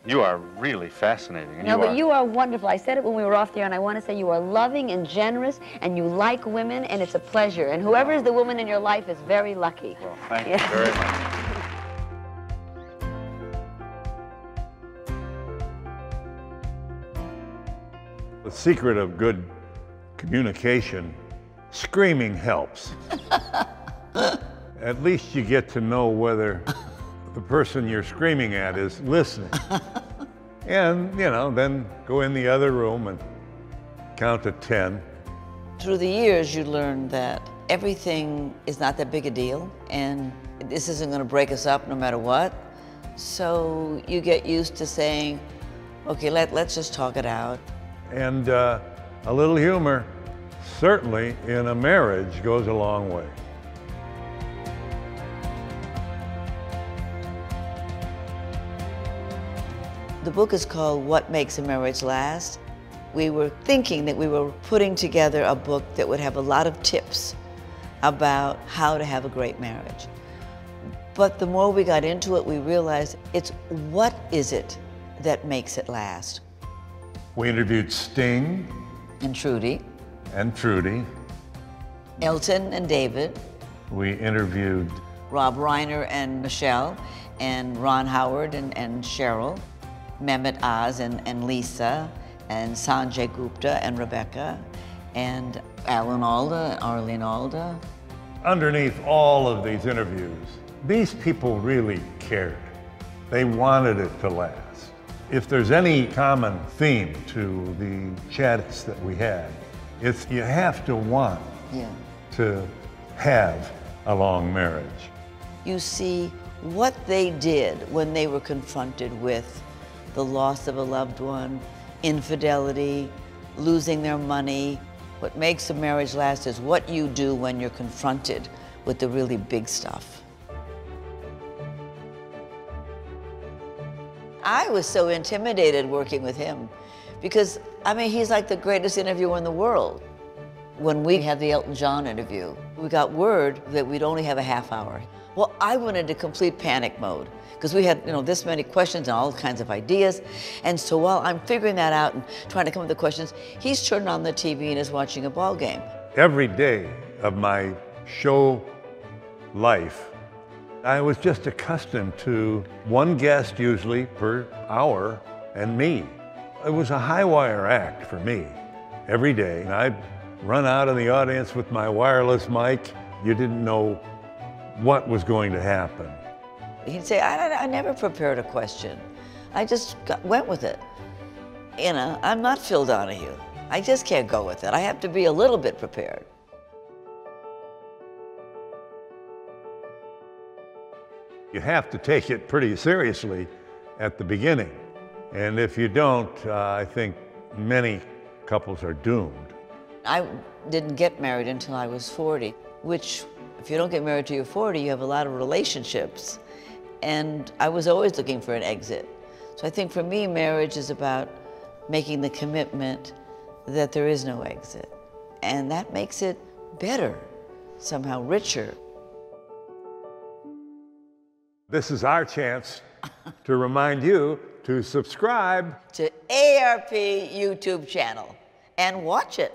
You are really fascinating. No, but you are wonderful. I said it when we were off the air, and I want to say you are loving and generous, and you like women, and it's a pleasure. And whoever is the woman in your life is very lucky. Well, thank you very much. The secret of good communication, screaming helps. At least you get to know whether the person you're screaming at is listening. And, you know, then go in the other room and count to 10. Through the years, you learn that everything is not that big a deal, and this isn't going to break us up no matter what. So you get used to saying, okay, let's just talk it out. And a little humor, certainly in a marriage, goes a long way. The book is called What Makes a Marriage Last. We were thinking that we were putting together a book that would have a lot of tips about how to have a great marriage. But the more we got into it, we realized it's what is it that makes it last? We interviewed Sting. And Trudy. And Trudy. Elton and David. We interviewed Rob Reiner and Michelle, and Ron Howard and Cheryl. Mehmet Oz and Lisa, and Sanjay Gupta and Rebecca, and Alan Alda and Arlene Alda. Underneath all of these interviews, these people really cared. They wanted it to last. If there's any common theme to the chats that we had, it's you have to want to have a long marriage. You see what they did when they were confronted with the loss of a loved one, infidelity, losing their money. What makes a marriage last is what you do when you're confronted with the really big stuff. I was so intimidated working with him because, I mean, he's like the greatest interviewer in the world. When we had the Elton John interview, we got word that we'd only have a half hour. Well, I went into complete panic mode because we had, this many questions and all kinds of ideas. And so while I'm figuring that out and trying to come up with the questions, he's turned on the TV and is watching a ball game. Every day of my show life, I was just accustomed to one guest usually per hour and me. It was a high wire act for me every day. And I'd run out in the audience with my wireless mic. You didn't know what was going to happen. He'd say, I never prepared a question. I just went with it. I'm not Phil Donahue. I just can't go with it. I have to be a little bit prepared. You have to take it pretty seriously at the beginning. And if you don't, I think many couples are doomed. I didn't get married until I was 40, which, if you don't get married till you're 40, you have a lot of relationships. And I was always looking for an exit. So I think for me, marriage is about making the commitment that there is no exit. And that makes it better, somehow richer. This is our chance to remind you to subscribe to AARP YouTube channel and watch it.